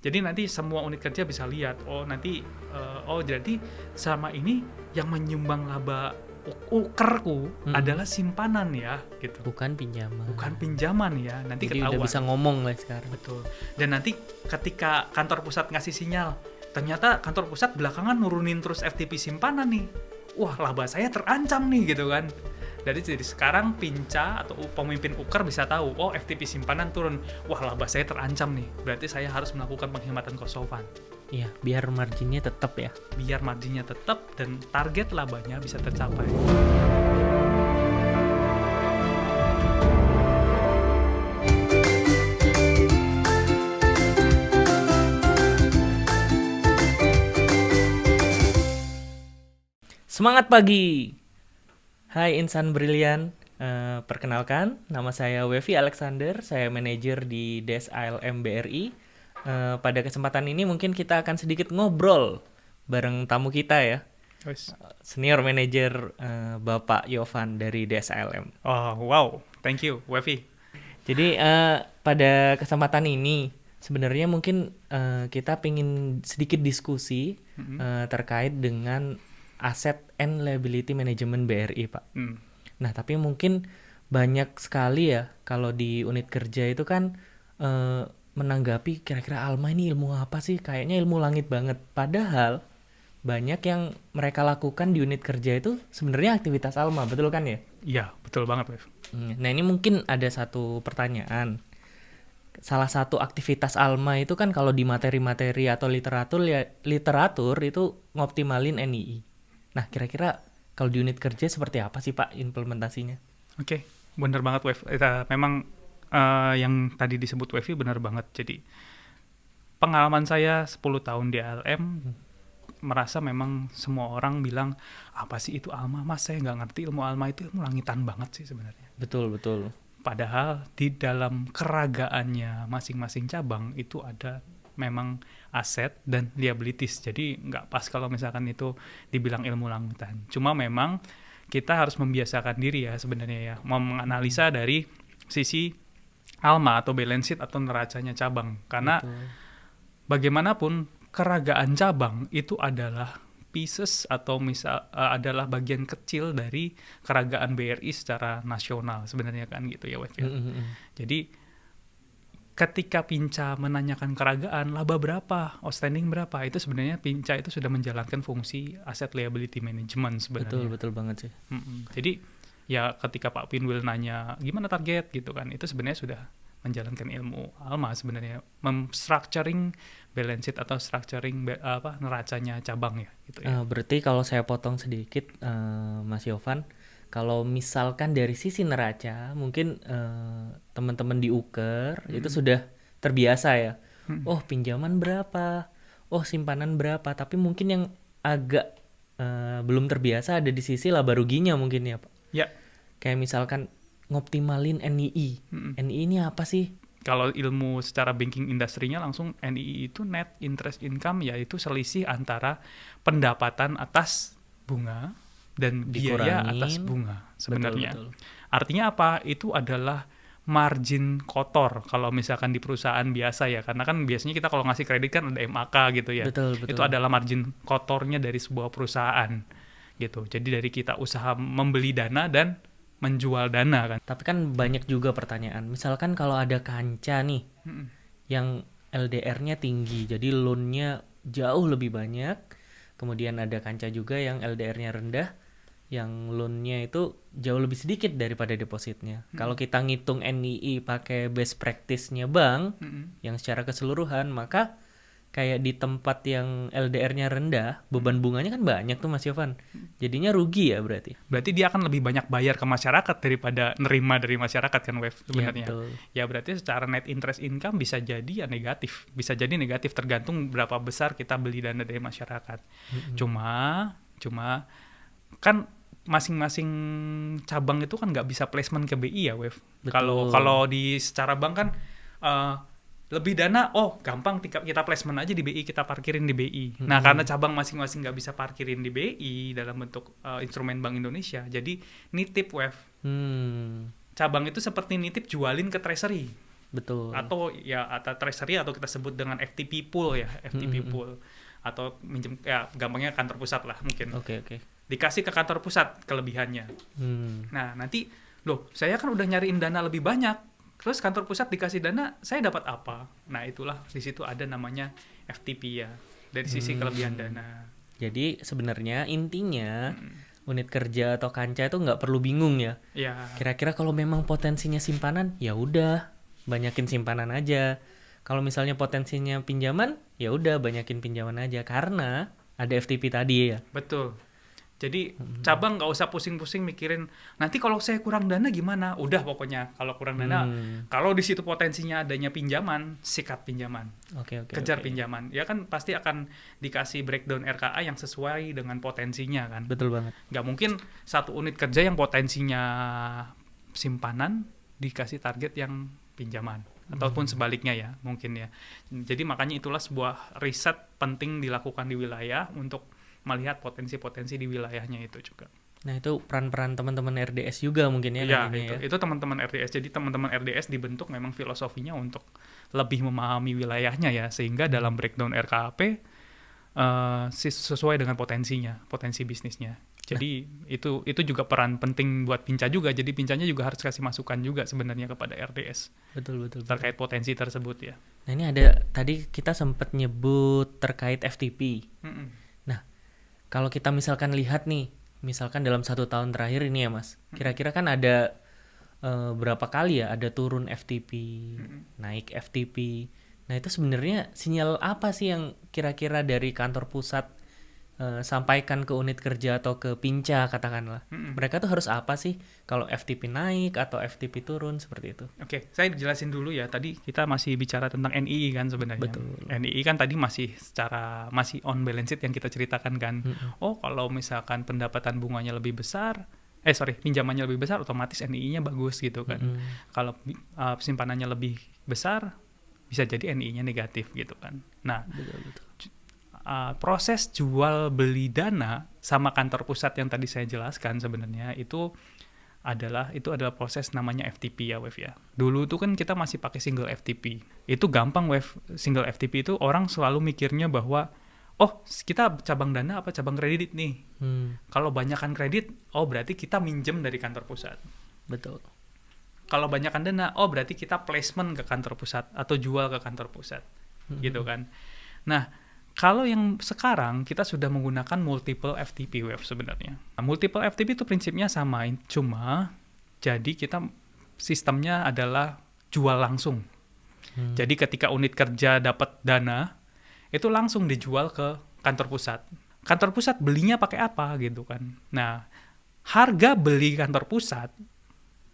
Jadi nanti semua unit kerja bisa lihat, jadi selama ini yang menyumbang laba ukerku adalah simpanan ya, gitu. Bukan pinjaman. Bukan pinjaman ya, nanti Jadi ketahuan. udah bisa ngomong lah sekarang. Betul. Dan nanti ketika kantor pusat ngasih sinyal, ternyata kantor pusat belakangan nurunin terus FTP simpanan nih. Wah, laba saya terancam nih gitu kan. Jadi sekarang Pinca atau pemimpin Uker bisa tahu, oh FTP simpanan turun. Wah, laba saya terancam nih. Berarti saya harus melakukan penghematan cost of fund. Iya, biar marginnya tetap ya. Biar marginnya tetap dan target labanya bisa tercapai. Semangat pagi. Hai insan brilian. Perkenalkan, nama saya Wevi Alexander. Saya manajer di Des ALM BRI. Pada kesempatan ini mungkin kita akan sedikit ngobrol bareng tamu kita ya. Senior manajer Bapak Yovan dari Des ALM. Oh, wow. Thank you, Wevi. Jadi pada kesempatan ini sebenarnya mungkin kita ingin sedikit diskusi terkait dengan Asset and Liability Management BRI, Pak. Nah, tapi mungkin banyak sekali ya kalau di unit kerja itu kan menanggapi kira-kira Alma ini ilmu apa sih? Kayaknya ilmu langit banget. Padahal banyak yang mereka lakukan di unit kerja itu sebenarnya aktivitas Alma, betul kan ya? Iya, betul banget, Wev. Nah, ini mungkin ada satu pertanyaan. Salah satu aktivitas Alma itu kan kalau di materi-materi atau literatur itu ngoptimalin NII. Nah, kira-kira kalau di unit kerja seperti apa sih Pak implementasinya? Oke, benar banget Wev. Memang yang tadi disebut Wevi benar banget. Jadi pengalaman saya 10 tahun di ALM merasa memang semua orang bilang, apa sih itu Alma? Mas, saya nggak ngerti ilmu Alma itu ilmu langitan banget sih sebenarnya. Betul. Padahal di dalam keragaannya masing-masing cabang itu ada memang aset dan liabilities. Jadi nggak pas kalau misalkan itu dibilang ilmu langitan. Cuma memang kita harus membiasakan diri ya sebenarnya ya, menganalisa dari sisi Alma atau balance sheet atau neracanya cabang. Karena bagaimanapun keragaan cabang itu adalah pieces atau adalah bagian kecil dari keragaan BRI secara nasional sebenarnya kan gitu ya Wev. Jadi ketika Pinca menanyakan keragaan laba berapa, outstanding berapa, itu sebenarnya Pinca itu sudah menjalankan fungsi asset liability management sebenarnya. Betul banget sih. Jadi ya ketika Pak Pinwil nanya gimana target gitu kan, itu sebenarnya sudah menjalankan ilmu Alma sebenarnya, structuring balance sheet atau structuring neracanya cabang ya gitu ya. Berarti kalau saya potong sedikit Mas Yovan, kalau misalkan dari sisi neraca mungkin teman-teman di Uker itu sudah terbiasa ya. Oh, pinjaman berapa? Oh, simpanan berapa? Tapi mungkin yang agak belum terbiasa ada di sisi laba ruginya mungkin ya, Pak. Ya. Kayak misalkan ngoptimalin NII. NII ini apa sih? Kalau ilmu secara banking industrinya langsung NII itu net interest income, yaitu selisih antara pendapatan atas bunga dan biaya atas bunga sebenarnya. Betul. Artinya apa? Itu adalah margin kotor kalau misalkan di perusahaan biasa ya, karena kan biasanya kita kalau ngasih kredit kan ada MAK gitu ya. Betul. Itu adalah margin kotornya dari sebuah perusahaan gitu. Jadi dari kita usaha membeli dana dan menjual dana kan. Tapi kan banyak juga pertanyaan. Misalkan kalau ada kanca nih yang LDR-nya tinggi, jadi loan-nya jauh lebih banyak. Kemudian ada kanca juga yang LDR-nya rendah, yang loan-nya itu jauh lebih sedikit daripada depositnya. Kalau kita ngitung NII pakai best practice-nya bank yang secara keseluruhan, maka kayak di tempat yang LDR-nya rendah, beban bunganya kan banyak tuh Mas Yovan. Jadinya rugi ya berarti. Berarti dia akan lebih banyak bayar ke masyarakat daripada nerima dari masyarakat kan Wev sebenarnya. Ya berarti secara net interest income bisa jadi ya negatif. Bisa jadi negatif tergantung berapa besar kita beli dana dari masyarakat. Cuma kan masing-masing cabang itu kan nggak bisa placement ke BI ya Wev. Kalau di secara bank kan lebih dana, gampang kita placement aja di BI, kita parkirin di BI. Nah, karena cabang masing-masing nggak bisa parkirin di BI dalam bentuk instrumen Bank Indonesia, jadi nitip Wev. Cabang itu seperti nitip jualin ke treasury. Betul. Atau treasury atau kita sebut dengan FTP pool ya, FTP pool atau minjem ya gampangnya kantor pusat lah mungkin. Oke. Dikasih ke kantor pusat kelebihannya. Nah, nanti loh, saya kan udah nyariin dana lebih banyak. Terus kantor pusat dikasih dana, saya dapat apa? Nah, itulah di situ ada namanya FTP ya. Dari sisi kelebihan dana. Jadi sebenarnya intinya unit kerja atau kanca itu nggak perlu bingung ya. Ya. Kira-kira kalau memang potensinya simpanan, ya udah banyakin simpanan aja. Kalau misalnya potensinya pinjaman, ya udah banyakin pinjaman aja karena ada FTP tadi ya. Betul. Jadi cabang nggak usah pusing-pusing mikirin nanti kalau saya kurang dana gimana. Udah pokoknya kalau kurang dana, kalau di situ potensinya adanya pinjaman, sikat pinjaman, kejar pinjaman. Ya kan pasti akan dikasih breakdown RKA yang sesuai dengan potensinya kan. Betul banget. Nggak mungkin satu unit kerja yang potensinya simpanan dikasih target yang pinjaman. Ataupun sebaliknya ya mungkin ya. Jadi makanya itulah sebuah riset penting dilakukan di wilayah untuk melihat potensi-potensi di wilayahnya itu juga. Nah itu peran-peran teman-teman RDS juga mungkin ya. Ya, itu teman-teman RDS. Jadi teman-teman RDS dibentuk memang filosofinya untuk lebih memahami wilayahnya ya, sehingga dalam breakdown RKAP sesuai dengan potensi bisnisnya. Jadi itu juga peran penting buat Pinca juga. Jadi Pincanya juga harus kasih masukan juga sebenarnya kepada RDS. Betul. Terkait potensi tersebut ya. Nah ini ada tadi kita sempat nyebut terkait FTP. Nah kalau kita misalkan lihat nih, misalkan dalam 1 tahun terakhir ini ya Mas, kira-kira kan ada berapa kali ya ada turun FTP, naik FTP. Nah itu sebenarnya sinyal apa sih yang kira-kira dari kantor pusat sampaikan ke unit kerja atau ke Pinca katakanlah. Mereka tuh harus apa sih kalau FTP naik atau FTP turun seperti itu? Oke, saya jelasin dulu ya. Tadi kita masih bicara tentang NII kan sebenarnya. Betul. NII kan tadi masih on balance sheet yang kita ceritakan kan. Oh, kalau misalkan pendapatan bunganya lebih besar, pinjamannya lebih besar, otomatis NII-nya bagus gitu kan. Kalau simpanannya lebih besar, bisa jadi NII-nya negatif gitu kan. Nah, betul. Proses jual beli dana sama kantor pusat yang tadi saya jelaskan sebenarnya itu adalah proses namanya FTP ya Wef ya. Dulu tuh kan kita masih pakai single FTP. Itu gampang Wef, single FTP itu orang selalu mikirnya bahwa kita cabang dana apa cabang kredit nih. Kalau banyakan kredit, berarti kita minjem dari kantor pusat. Betul. Kalau banyakan dana, berarti kita placement ke kantor pusat atau jual ke kantor pusat. Gitu kan. Nah, kalau yang sekarang kita sudah menggunakan multiple FTP Wef sebenarnya. Nah, multiple FTP itu prinsipnya sama, cuma jadi kita sistemnya adalah jual langsung. Jadi ketika unit kerja dapat dana, itu langsung dijual ke kantor pusat. Kantor pusat belinya pakai apa gitu kan. Nah, harga beli kantor pusat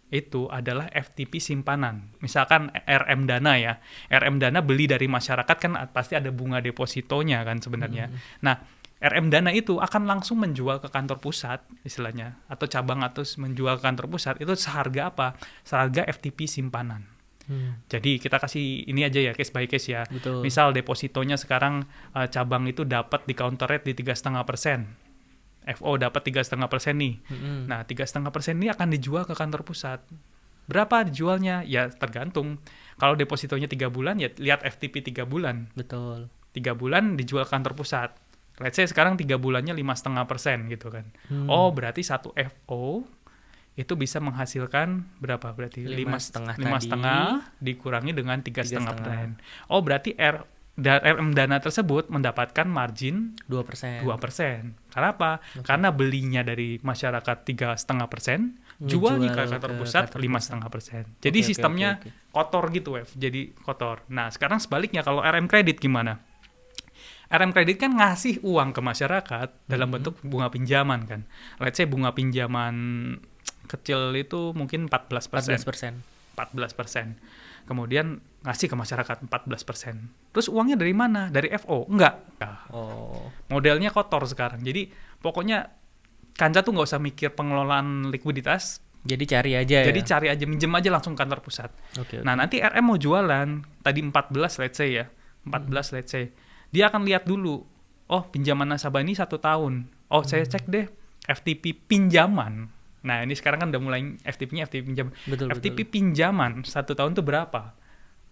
itu adalah FTP simpanan. Misalkan RM Dana ya. RM Dana beli dari masyarakat kan pasti ada bunga depositonya kan sebenarnya. Nah, RM Dana itu akan langsung menjual ke kantor pusat istilahnya. Atau cabang atau menjual ke kantor pusat. Itu seharga apa? Seharga FTP simpanan. Jadi kita kasih ini aja ya, case by case ya. Betul. Misal depositonya sekarang cabang itu dapat di counter rate di 3,5%. FO dapat 3,5% nih. Nah, 3,5% ini akan dijual ke kantor pusat. Berapa dijualnya? Ya tergantung. Kalau depositonya 3 bulan, ya lihat FTP 3 bulan. Betul. 3 bulan dijual ke kantor pusat. Let's say sekarang 3 bulannya 5,5% gitu kan. Berarti 1 FO itu bisa menghasilkan berapa? Berarti 5,5 dikurangi dengan 3,5%. Berarti RM Dana tersebut mendapatkan margin 2%. Karena apa? Karena belinya dari masyarakat 3,5%, jualnya ke kantor pusat 5,5%. Jadi sistemnya kotor gitu, Wef. Jadi kotor. Nah, sekarang sebaliknya kalau RM kredit gimana? RM kredit kan ngasih uang ke masyarakat dalam bentuk bunga pinjaman kan. Let's say bunga pinjaman kecil itu mungkin 14%. Kemudian ngasih ke masyarakat 14%. Terus uangnya dari mana? Dari FO? Enggak. Modelnya kotor sekarang. Jadi pokoknya Kanca tuh nggak usah mikir pengelolaan likuiditas. Jadi cari aja minjem aja langsung kantor pusat. Nah, nanti RM mau jualan, tadi 14 let's say ya. 14 let's say. Dia akan lihat dulu, pinjaman nasabah ini 1 tahun. Saya cek deh FTP pinjaman. Nah, ini sekarang kan udah mulai FTP-nya FTP pinjaman. Betul. Pinjaman 1 tahun tuh berapa?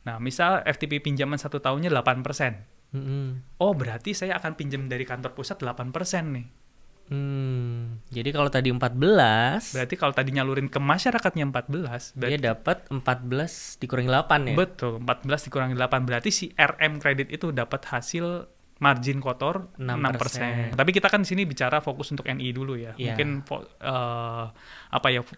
Nah, misal FTP pinjaman 1 tahunnya 8%. Oh, berarti saya akan pinjam dari kantor pusat 8% nih. Jadi kalau tadi 14, Berarti kalau tadi nyalurin ke masyarakatnya 14, dia berarti dapat 14 dikurangi 8 ya? betul, 14 dikurangi 8. Berarti si RM kredit itu dapat hasil margin kotor 6%. 6%. Tapi kita kan di sini bicara fokus untuk NI dulu ya. Iya. Mungkin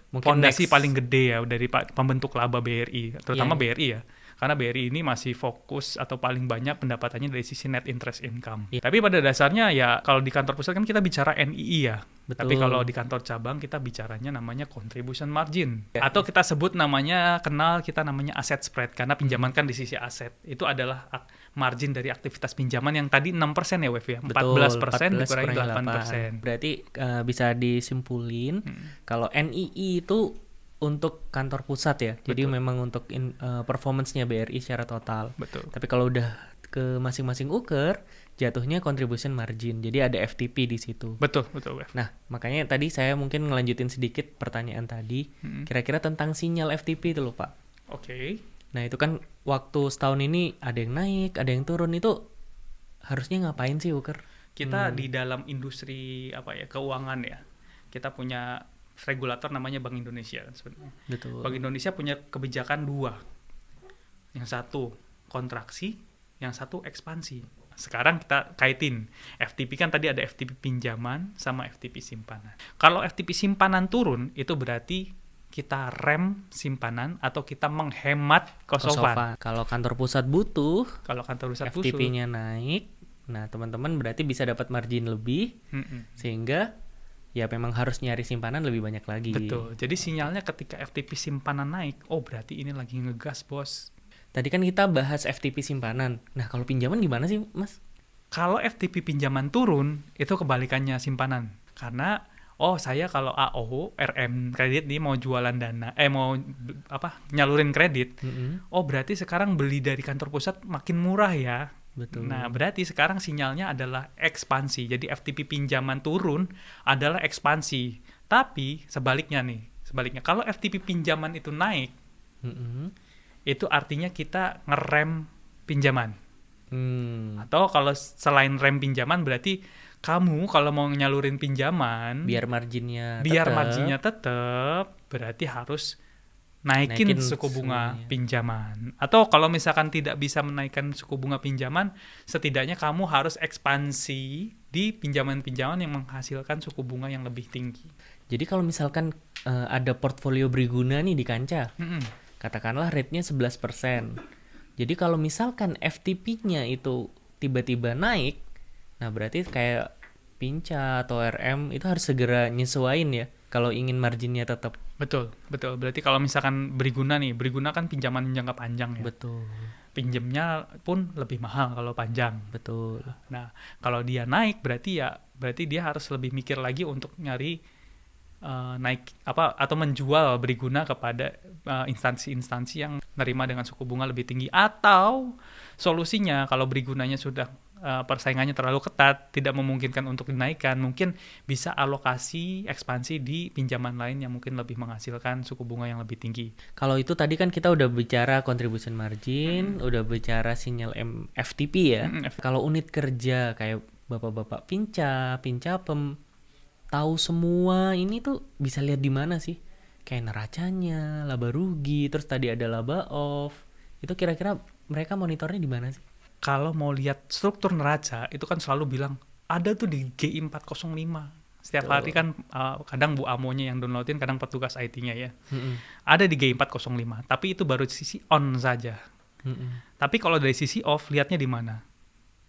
Mungkin fondasi next. paling gede ya dari pembentuk laba BRI, terutama Iya. BRI ya. Karena BRI ini masih fokus atau paling banyak pendapatannya dari sisi net interest income. Iya. Tapi pada dasarnya ya kalau di kantor pusat kan kita bicara NII ya. Betul. Tapi kalau di kantor cabang kita bicaranya namanya contribution margin. Atau kita sebut namanya asset spread karena pinjaman kan di sisi aset. Itu adalah margin dari aktivitas pinjaman yang tadi 6% ya Wef ya. 14% dikurangi 8%. Berarti bisa disimpulin kalau NII itu untuk kantor pusat ya. Jadi Betul. memang untuk performance-nya BRI secara total. Betul. Tapi kalau udah ke masing-masing uker, jatuhnya contribution margin. Jadi ada FTP di situ. Betul Wef. Nah, makanya tadi saya mungkin ngelanjutin sedikit pertanyaan tadi. Kira-kira tentang sinyal FTP itu loh, Pak. Oke. Nah, itu kan waktu setahun ini ada yang naik, ada yang turun. Itu harusnya ngapain sih, uker? Kita di dalam industri keuangan ya. Kita punya regulator namanya Bank Indonesia sebenarnya. Betul. Bank Indonesia punya kebijakan 2. Yang satu kontraksi, yang satu ekspansi. Sekarang kita kaitin. FTP kan tadi ada FTP pinjaman sama FTP simpanan. Kalau FTP simpanan turun, itu berarti kita rem simpanan atau kita menghemat kosovan. Kalau kantor pusat butuh, Kalau kantor pusat FTP-nya naik. Nah, teman-teman berarti bisa dapat margin lebih, sehingga ya memang harus nyari simpanan lebih banyak lagi. Betul. Jadi sinyalnya ketika FTP simpanan naik, oh berarti ini lagi ngegas, Bos. Tadi kan kita bahas FTP simpanan. Nah, kalau pinjaman gimana sih, Mas? Kalau FTP pinjaman turun, itu kebalikannya simpanan. Karena saya kalau AO, RM kredit nih mau jualan dana, nyalurin kredit. Oh, berarti sekarang beli dari kantor pusat makin murah ya. Betul. Nah, berarti sekarang sinyalnya adalah ekspansi. Jadi FTP pinjaman turun adalah ekspansi. Tapi sebaliknya, kalau FTP pinjaman itu naik, itu artinya kita ngerem pinjaman. Atau kalau selain rem pinjaman berarti kamu kalau mau nyalurin pinjaman, biar marginnya tetap, berarti harus naikin suku bunga semuanya. pinjaman. Atau kalau misalkan tidak bisa menaikkan suku bunga pinjaman, setidaknya kamu harus ekspansi di pinjaman-pinjaman yang menghasilkan suku bunga yang lebih tinggi. Jadi kalau misalkan ada portfolio Briguna nih di Kanca, katakanlah rate-nya 11%. Jadi kalau misalkan FTP-nya itu tiba-tiba naik, nah berarti kayak Pinca atau RM itu harus segera nyesuaiin ya kalau ingin marginnya tetap. Betul. Berarti kalau misalkan Briguna kan pinjaman jangka panjang ya. Betul. Pinjemnya pun lebih mahal kalau panjang. Betul. Nah, kalau dia naik berarti dia harus lebih mikir lagi untuk nyari atau menjual Briguna kepada instansi-instansi yang nerima dengan suku bunga lebih tinggi. Atau solusinya kalau Brigunanya sudah persaingannya terlalu ketat, tidak memungkinkan untuk dinaikkan, mungkin bisa alokasi ekspansi di pinjaman lain yang mungkin lebih menghasilkan suku bunga yang lebih tinggi. Kalau itu tadi kan kita udah bicara contribution margin, udah bicara sinyal FTP ya. Kalau unit kerja kayak bapak-bapak Pincapem, tahu semua ini tuh bisa lihat di mana sih? Kayak neracanya, laba rugi, terus tadi ada laba off. Itu kira-kira mereka monitornya di mana sih? Kalau mau lihat struktur neraca, itu kan selalu bilang, ada tuh di GI 405. Setiap hari kan kadang Bu Amonya yang downloadin, kadang petugas IT-nya ya. Ada di GI 405, tapi itu baru sisi on saja. Tapi kalau dari sisi off, lihatnya di mana?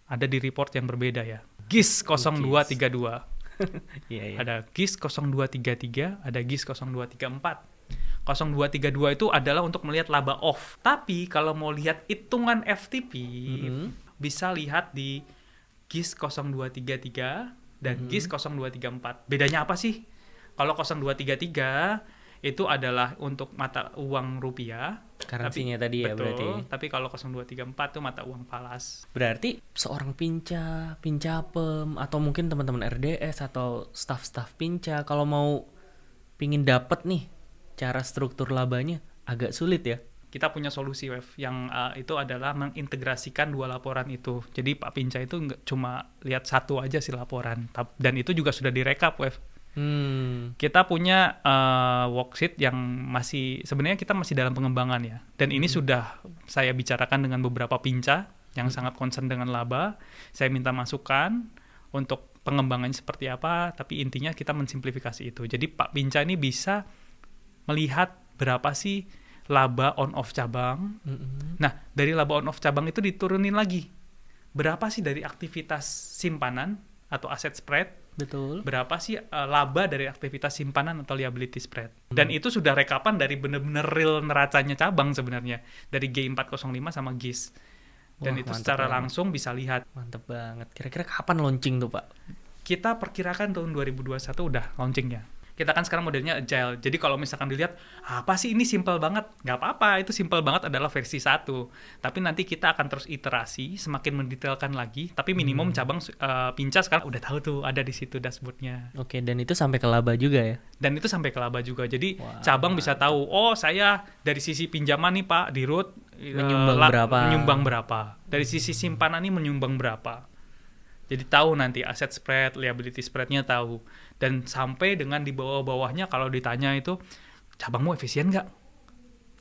Ada di report yang berbeda ya. GIS 0232. Iya. Ada GIS 0233, ada GIS 0234. 0232 itu adalah untuk melihat laba off. Tapi kalau mau lihat hitungan FTP, bisa lihat di GIS 0233 dan GIS 0234. Bedanya apa sih? Kalau 0233 itu adalah untuk mata uang rupiah. Currency-nya tadi ya, betul, berarti. Tapi kalau 0234 itu mata uang falas. Berarti seorang Pincapem, atau mungkin teman-teman RDS atau staff-staff Pinca, kalau mau pingin dapet nih cara struktur labanya agak sulit ya. kita punya solusi Wef yang itu adalah mengintegrasikan dua laporan itu. Jadi Pak Pinca itu nggak cuma lihat satu aja sih laporan, dan itu juga sudah direkap Wef. Kita punya worksheet yang sebenarnya kita masih dalam pengembangan ya. Dan ini sudah saya bicarakan dengan beberapa Pinca yang sangat concern dengan laba. Saya minta masukan untuk pengembangannya seperti apa, tapi intinya kita mensimplifikasi itu. Jadi Pak Pinca ini bisa melihat berapa sih laba on-off cabang. Nah, dari laba on-off cabang itu diturunin lagi. Berapa sih dari aktivitas simpanan atau aset spread? Betul. Berapa sih laba dari aktivitas simpanan atau liability spread? Dan itu sudah rekapan dari benar-benar real neracanya cabang sebenarnya. Dari G405 sama GIS. Dan itu secara langsung bisa lihat. Mantep banget. Kira-kira kapan launching tuh Pak? Kita perkirakan tahun 2021 udah launching ya. Kita kan sekarang modelnya agile. Jadi kalau misalkan dilihat, apa sih ini simple banget? Nggak apa-apa, itu simple banget adalah versi 1. Tapi nanti kita akan terus iterasi, semakin mendetailkan lagi. Tapi minimum cabang Pinca sekarang udah tahu tuh, ada di situ dashboardnya. Oke, dan itu sampai ke laba juga ya? Dan itu sampai ke laba juga. Jadi cabang bisa tahu, oh saya dari sisi pinjaman nih Pak, di root menyumbang berapa. Dari sisi simpanan nih menyumbang berapa. Jadi tahu nanti aset spread, liability spread-nya tahu. Dan sampai dengan di bawah-bawahnya kalau ditanya itu, cabangmu efisien nggak?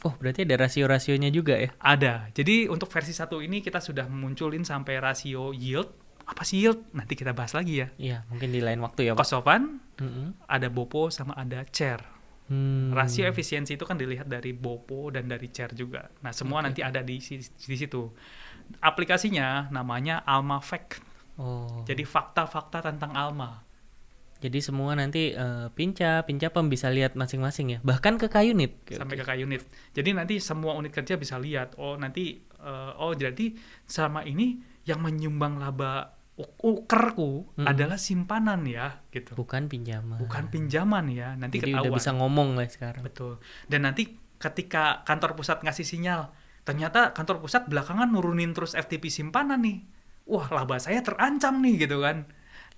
Oh, berarti ada rasio-rasionya juga ya? Ada. Jadi untuk versi 1 ini kita sudah munculin sampai rasio yield. Apa sih yield? Nanti kita bahas lagi ya. Iya, mungkin di lain waktu ya Pak. Cost of fund, ada BOPO sama ada CHAIR. Rasio efisiensi itu kan dilihat dari BOPO dan dari CHAIR juga. Nah, semua nanti ada di situ. Aplikasinya namanya Alma Fact. Jadi fakta-fakta tentang Alma. Jadi semua nanti Pinca Pem bisa lihat masing-masing ya. Bahkan ke K-Unit. Sampai ke K-Unit. Jadi nanti semua unit kerja bisa lihat. Jadi selama ini yang menyumbang laba ukerku adalah simpanan ya, gitu. Bukan pinjaman. Bukan pinjaman ya. Nanti jadi ketahuan. udah bisa ngomong lah sekarang. Betul. Dan nanti ketika kantor pusat ngasih sinyal, ternyata kantor pusat belakangan nurunin terus FTP simpanan nih. Wah, laba saya terancam nih gitu kan.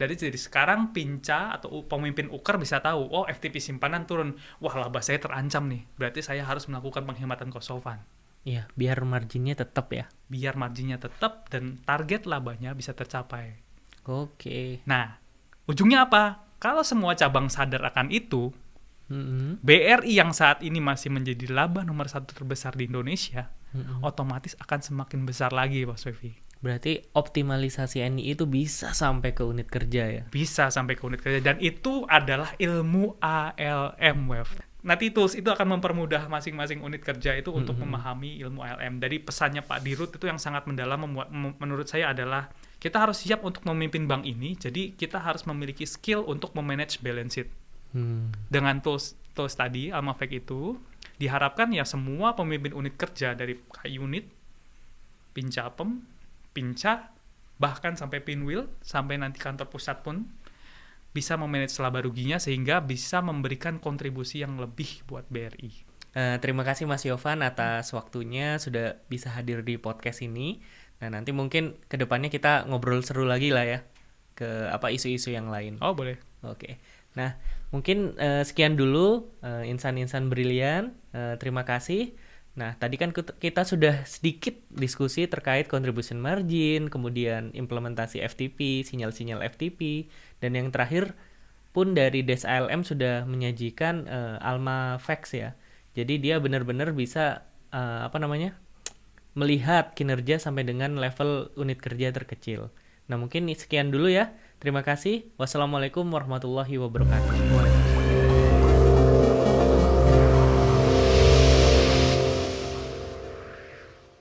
Jadi sekarang Pinca atau pemimpin Uker bisa tahu, oh FTP simpanan turun. Wah, laba saya terancam nih. Berarti saya harus melakukan penghematan cost of fund. Iya, biar marginnya tetap ya. Biar marginnya tetap dan target labanya bisa tercapai. Oke. Nah, ujungnya apa? Kalau semua cabang sadar akan itu, BRI yang saat ini masih menjadi laba nomor 1 terbesar di Indonesia, otomatis akan semakin besar lagi, Pak Sofi. Berarti optimalisasi NI itu bisa sampai ke unit kerja ya? Bisa sampai ke unit kerja, dan itu adalah ilmu ALM, Wef. Nanti tools itu akan mempermudah masing-masing unit kerja itu untuk memahami ilmu ALM. Dari pesannya Pak Dirut itu yang sangat mendalam menurut saya adalah kita harus siap untuk memimpin bank ini, jadi kita harus memiliki skill untuk memanage balance sheet. Dengan tools tadi, Alma Fact itu, diharapkan ya semua pemimpin unit kerja dari K-Unit, Pinca Pem, Pinca, bahkan sampai Pinwheel, sampai nanti kantor pusat pun bisa memanage laba ruginya sehingga bisa memberikan kontribusi yang lebih buat BRI. Terima kasih Mas Yovan atas waktunya sudah bisa hadir di podcast ini. Nah, nanti mungkin kedepannya kita ngobrol seru lagi lah ya ke isu-isu yang lain. Oh, boleh. Oke. Nah, mungkin sekian dulu insan-insan brilian. Terima kasih. Nah, tadi kan kita sudah sedikit diskusi terkait contribution margin, kemudian implementasi FTP, sinyal-sinyal FTP, dan yang terakhir pun dari Des ALM sudah menyajikan Alma Facts ya. Jadi dia benar-benar bisa melihat kinerja sampai dengan level unit kerja terkecil. Nah, mungkin sekian dulu ya. Terima kasih. Wassalamualaikum warahmatullahi wabarakatuh.